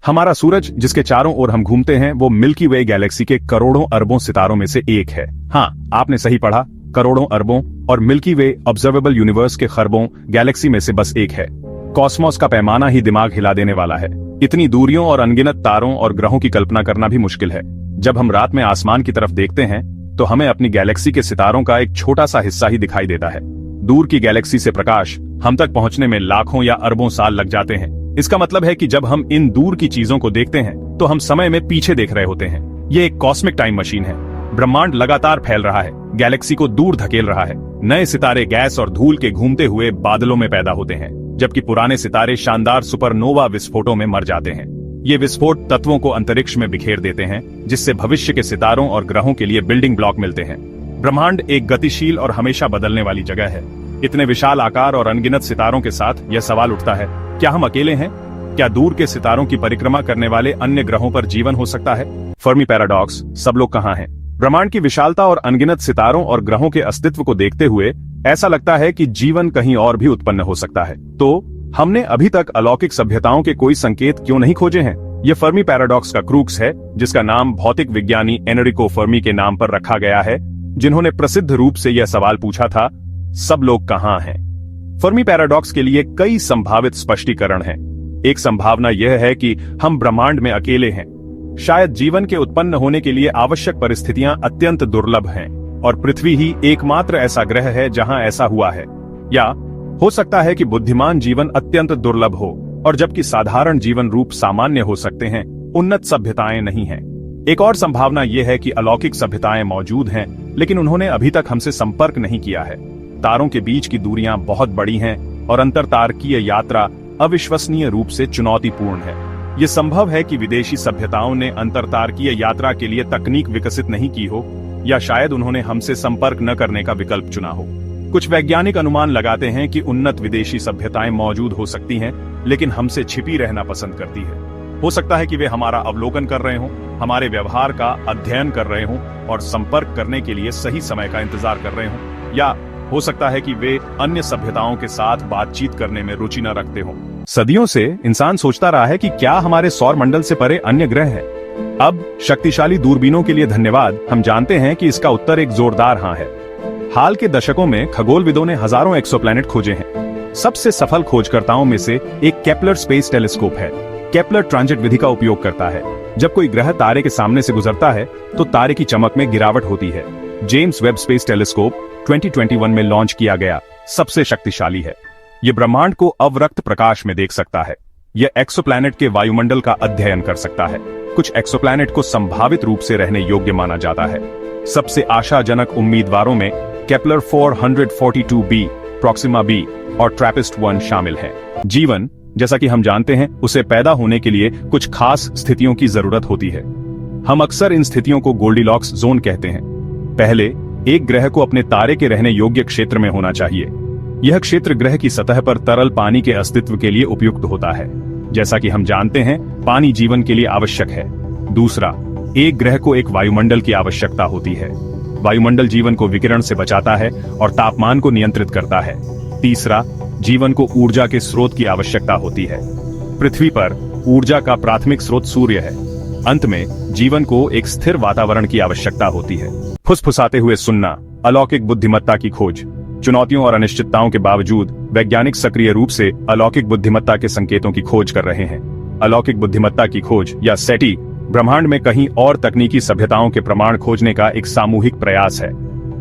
हमारा सूरज जिसके चारों ओर हम घूमते हैं वो मिल्की वे गैलेक्सी के करोड़ों अरबों सितारों में से एक है। हाँ, आपने सही पढ़ा, करोड़ों अरबों, और मिल्की वे ऑब्जर्वेबल यूनिवर्स के खरबों गैलेक्सी में से बस एक है। कॉस्मोस का पैमाना ही दिमाग हिला देने वाला है। इतनी दूरियों और अनगिनत तारों और ग्रहों की कल्पना करना भी मुश्किल है। जब हम रात में आसमान की तरफ देखते हैं तो हमें अपनी गैलेक्सी के सितारों का एक छोटा सा हिस्सा ही दिखाई देता है। दूर की गैलेक्सी से प्रकाश हम तक पहुंचने में लाखों या अरबों साल लग जाते हैं। इसका मतलब है कि जब हम इन दूर की चीजों को देखते हैं तो हम समय में पीछे देख रहे होते हैं। ये एक कॉस्मिक टाइम मशीन है। ब्रह्मांड लगातार फैल रहा है, गैलेक्सी को दूर धकेल रहा है। नए सितारे गैस और धूल के घूमते हुए बादलों में पैदा होते हैं, जबकि पुराने सितारे शानदार सुपरनोवा विस्फोटों में मर जाते हैं। ये विस्फोट तत्वों को अंतरिक्ष में बिखेर देते हैं, जिससे भविष्य के सितारों और ग्रहों के लिए बिल्डिंग ब्लॉक मिलते हैं। ब्रह्मांड एक गतिशील और हमेशा बदलने वाली जगह है। इतने विशाल आकार और अनगिनत सितारों के साथ यह सवाल उठता है, क्या हम अकेले हैं? क्या दूर के सितारों की परिक्रमा करने वाले अन्य ग्रहों पर जीवन हो सकता है? फर्मी पैराडॉक्स, सब लोग कहाँ हैं? ब्रह्मांड की विशालता और अनगिनत सितारों और ग्रहों के अस्तित्व को देखते हुए ऐसा लगता है कि जीवन कहीं और भी उत्पन्न हो सकता है। तो हमने अभी तक अलौकिक सभ्यताओं के कोई संकेत क्यों नहीं खोजे हैं? ये फर्मी पैराडॉक्स का क्रूक्स है, जिसका नाम भौतिक विज्ञानी एनरिको फर्मी के नाम पर रखा गया है, जिन्होंने प्रसिद्ध रूप से यह सवाल पूछा था, सब लोग कहाँ हैं? फर्मी पैराडॉक्स के लिए कई संभावित स्पष्टीकरण हैं। एक संभावना यह है कि हम ब्रह्मांड में अकेले हैं। शायद जीवन के उत्पन्न होने के लिए आवश्यक परिस्थितियां अत्यंत दुर्लभ हैं और पृथ्वी ही एकमात्र ऐसा ग्रह है जहां ऐसा हुआ है। या हो सकता है कि बुद्धिमान जीवन अत्यंत दुर्लभ हो और जबकि साधारण जीवन रूप सामान्य हो सकते हैं, उन्नत सभ्यताएं नहीं हैं। एक और संभावना यह है कि अलौकिक सभ्यताएं मौजूद हैं, लेकिन उन्होंने अभी तक हमसे संपर्क नहीं किया है। तारों के बीच की दूरियां बहुत बड़ी हैं और अंतरतारकीय यात्रा अविश्वसनीय रूप से चुनौतीपूर्ण है। ये संभव है कि विदेशी सभ्यताओं ने अंतरतारकीय यात्रा के लिए तकनीक विकसित नहीं की हो, या शायद उन्होंने हमसे संपर्क न करने का विकल्प चुना हो। कुछ वैज्ञानिक अनुमान लगाते हैं कि उन्नत विदेशी सभ्यताएं मौजूद हो सकती हैं, लेकिन हमसे छिपी रहना पसंद करती है। हो सकता है कि वे हमारा अवलोकन कर रहे हों, हमारे व्यवहार का अध्ययन कर रहे हों और संपर्क करने के लिए सही समय का इंतजार कर रहे हों, या हो सकता है कि वे अन्य सभ्यताओं के साथ बातचीत करने में रुचि न रखते हों। सदियों से इंसान सोचता रहा है कि क्या हमारे सौर मंडल से परे अन्य ग्रह हैं। अब शक्तिशाली दूरबीनों के लिए धन्यवाद, हम जानते हैं कि इसका उत्तर एक जोरदार हाँ है। हाल के दशकों में खगोलविदों ने हजारों एक्सोप्लैनेट खोजे हैं। सबसे सफल खोजकर्ताओं में से एक केपलर स्पेस टेलीस्कोप है। केपलर ट्रांजिट विधि का उपयोग करता है। जब कोई ग्रह तारे के सामने से गुजरता है तो तारे की चमक में गिरावट होती है। जेम्स वेब स्पेस टेलीस्कोप 2021 में लॉन्च किया गया सबसे शक्तिशाली है। यह ब्रह्मांड को अवरक्त प्रकाश में देख सकता है। यह एक्सोप्लैनेट के वायुमंडल का अध्ययन कर सकता है। कुछ एक्सोप्लैनेट को संभावित रूप से रहने योग्य माना जाता है। सबसे आशाजनक उम्मीदवारों में केपलर 442b, प्रोक्सिमा बी और ट्रैपिस्ट 1 शामिल हैं। जीवन, जैसा कि हम जानते हैं, उसे पैदा होने के लिए कुछ खास स्थितियों की जरूरत होती है। हम अक्सर इन स्थितियों को गोल्डीलॉक्स जोन कहते हैं। पहले, एक ग्रह को अपने तारे के रहने योग्य क्षेत्र में होना चाहिए। यह क्षेत्र ग्रह की सतह पर तरल पानी के अस्तित्व के लिए उपयुक्त होता है। जैसा कि हम जानते हैं, पानी जीवन के लिए आवश्यक है। दूसरा, एक ग्रह को एक वायुमंडल की आवश्यकता होती है। वायुमंडल जीवन को विकिरण से बचाता है और तापमान को नियंत्रित करता है। तीसरा, जीवन को ऊर्जा के स्रोत की आवश्यकता होती है। पृथ्वी पर ऊर्जा का प्राथमिक स्रोत सूर्य है। अंत में जीवन को एक स्थिर वातावरण की आवश्यकता होती है। फुसफुसाते हुए सुनना, अलौकिक बुद्धिमत्ता की खोज। चुनौतियों और अनिश्चितताओं के बावजूद वैज्ञानिक सक्रिय रूप से अलौकिक बुद्धिमत्ता के संकेतों की खोज कर रहे हैं। अलौकिक बुद्धिमत्ता की खोज या सेटी ब्रह्मांड में कहीं और तकनीकी सभ्यताओं के प्रमाण खोजने का एक सामूहिक प्रयास है।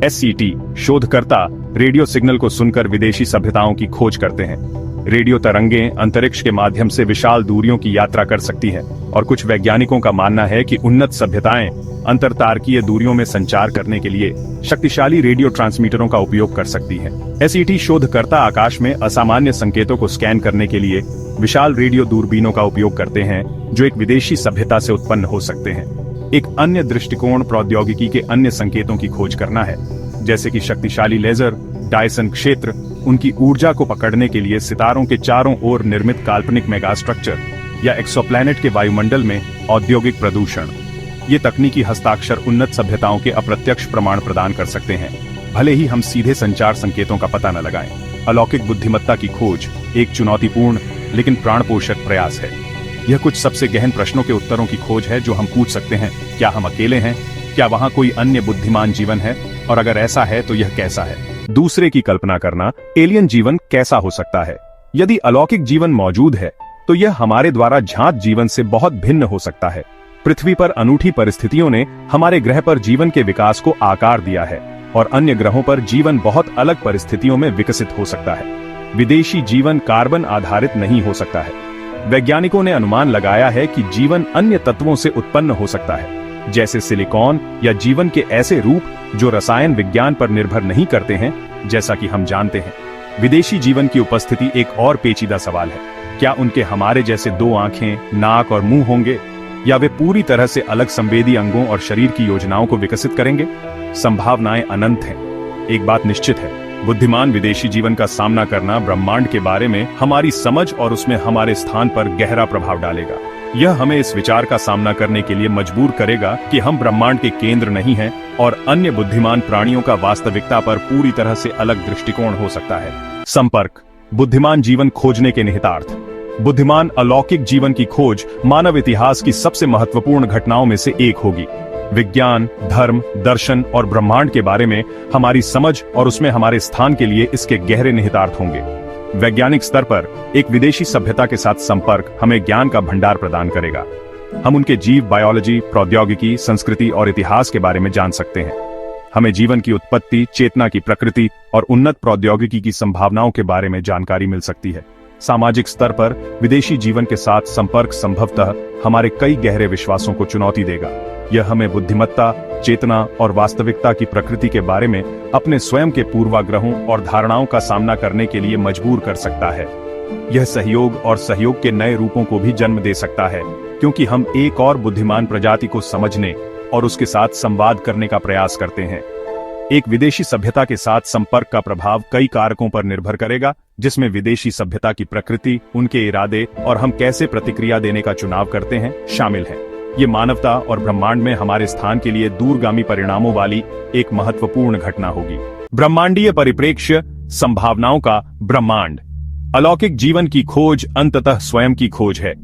SCT शोधकर्ता रेडियो सिग्नल को सुनकर विदेशी सभ्यताओं की खोज करते हैं। रेडियो तरंगें अंतरिक्ष के माध्यम से विशाल दूरियों की यात्रा कर सकती हैं और कुछ वैज्ञानिकों का मानना है कि उन्नत सभ्यताएं अंतरतारकीय दूरियों में संचार करने के लिए शक्तिशाली रेडियो ट्रांसमीटरों का उपयोग कर सकती हैं। SCT शोधकर्ता आकाश में असामान्य संकेतों को स्कैन करने के लिए विशाल रेडियो दूरबीनों का उपयोग करते हैं, जो एक विदेशी सभ्यता से उत्पन्न हो सकते हैं। एक अन्य दृष्टिकोण प्रौद्योगिकी के अन्य संकेतों की खोज करना है, जैसे कि शक्तिशाली लेजर, डायसन क्षेत्र, उनकी ऊर्जा को पकड़ने के लिए सितारों के चारों ओर निर्मित काल्पनिक मेगा स्ट्रक्चर, या एक्सोप्लैनेट के वायुमंडल में औद्योगिक प्रदूषण। ये तकनीकी हस्ताक्षर उन्नत सभ्यताओं के अप्रत्यक्ष प्रमाण प्रदान कर सकते हैं, भले ही हम सीधे संचार संकेतों का पता न लगाएं। अलौकिक बुद्धिमत्ता की खोज एक चुनौतीपूर्ण लेकिन प्राणपोषक प्रयास है। यह कुछ सबसे गहन प्रश्नों के उत्तरों की खोज है जो हम पूछ सकते हैं। क्या हम अकेले हैं? क्या वहां कोई अन्य बुद्धिमान जीवन है? और अगर ऐसा है तो यह कैसा है? दूसरे की कल्पना करना, एलियन जीवन कैसा हो सकता है? यदि अलौकिक जीवन मौजूद है तो यह हमारे द्वारा ज्ञात जीवन से बहुत भिन्न हो सकता है। पृथ्वी पर अनूठी परिस्थितियों ने हमारे ग्रह पर जीवन के विकास को आकार दिया है और अन्य ग्रहों पर जीवन बहुत अलग परिस्थितियों में विकसित हो सकता है। विदेशी जीवन कार्बन आधारित नहीं हो सकता है। वैज्ञानिकों ने अनुमान लगाया है कि जीवन अन्य तत्वों से उत्पन्न हो सकता है, जैसे सिलिकॉन या जीवन के ऐसे रूप जो रसायन विज्ञान पर निर्भर नहीं करते हैं, जैसा कि हम जानते हैं। विदेशी जीवन की उपस्थिति एक और पेचीदा सवाल है। क्या उनके हमारे जैसे 2 आंखें, नाक और मुंह होंगे, या वे पूरी तरह से अलग संवेदी अंगों और शरीर की योजनाओं को विकसित करेंगे? संभावनाएं अनंत हैं। एक बात निश्चित है, बुद्धिमान विदेशी जीवन का सामना करना ब्रह्मांड के बारे में हमारी समझ और उसमें हमारे स्थान पर गहरा प्रभाव डालेगा। यह हमें इस विचार का सामना करने के लिए मजबूर करेगा कि हम ब्रह्मांड के केंद्र नहीं हैं और अन्य बुद्धिमान प्राणियों का वास्तविकता पर पूरी तरह से अलग दृष्टिकोण हो सकता है। संपर्क, बुद्धिमान जीवन खोजने के निहितार्थ। बुद्धिमान अलौकिक जीवन की खोज मानव इतिहास की सबसे महत्वपूर्ण घटनाओं में से एक होगी। विज्ञान, धर्म, दर्शन और ब्रह्मांड के बारे में हमारी समझ और उसमें हमारे स्थान के लिए इसके गहरे निहितार्थ होंगे। वैज्ञानिक स्तर पर एक विदेशी सभ्यता के साथ संपर्क हमें ज्ञान का भंडार प्रदान करेगा। हम उनके जीव, बायोलॉजी, प्रौद्योगिकी, संस्कृति और इतिहास के बारे में जान सकते हैं। हमें जीवन की उत्पत्ति, चेतना की प्रकृति और उन्नत प्रौद्योगिकी की संभावनाओं के बारे में जानकारी मिल सकती है। सामाजिक स्तर पर विदेशी जीवन के साथ संपर्क संभवतः हमारे कई गहरे विश्वासों को चुनौती देगा। यह हमें बुद्धिमत्ता, चेतना और वास्तविकता की प्रकृति के बारे में अपने स्वयं के पूर्वाग्रहों और धारणाओं का सामना करने के लिए मजबूर कर सकता है। यह सहयोग और सहयोग के नए रूपों को भी जन्म दे सकता है, क्योंकि हम एक और बुद्धिमान प्रजाति को समझने और उसके साथ संवाद करने का प्रयास करते हैं। एक विदेशी सभ्यता के साथ संपर्क का प्रभाव कई कारकों पर निर्भर करेगा, जिसमें विदेशी सभ्यता की प्रकृति, उनके इरादे और हम कैसे प्रतिक्रिया देने का चुनाव करते हैं शामिल है। ये मानवता और ब्रह्मांड में हमारे स्थान के लिए दूरगामी परिणामों वाली एक महत्वपूर्ण घटना होगी। ब्रह्मांडीय परिप्रेक्ष्य, संभावनाओं का ब्रह्मांड। अलौकिक जीवन की खोज अंततः स्वयं की खोज है।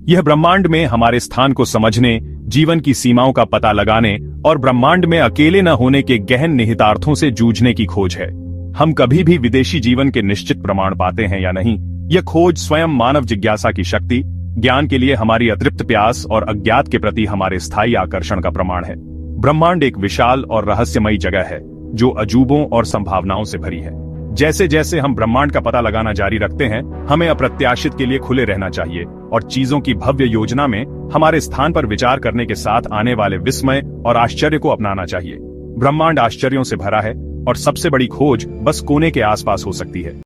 यह ब्रह्मांड में हमारे स्थान को समझने, जीवन की सीमाओं का पता लगाने और ब्रह्मांड में अकेले न होने के गहन निहितार्थों से जूझने की खोज है। हम कभी भी विदेशी जीवन के निश्चित प्रमाण पाते हैं या नहीं, यह खोज स्वयं मानव जिज्ञासा की शक्ति, ज्ञान के लिए हमारी अतृप्त प्यास और अज्ञात के प्रति हमारे स्थायी आकर्षण का प्रमाण है। ब्रह्मांड एक विशाल और रहस्यमयी जगह है जो अजूबों और संभावनाओं से भरी है। जैसे जैसे हम ब्रह्मांड का पता लगाना जारी रखते हैं, हमें अप्रत्याशित के लिए खुले रहना चाहिए और चीजों की भव्य योजना में हमारे स्थान पर विचार करने के साथ आने वाले विस्मय और आश्चर्य को अपनाना चाहिए। ब्रह्मांड आश्चर्यों से भरा है और सबसे बड़ी खोज बस कोने के आसपास हो सकती है।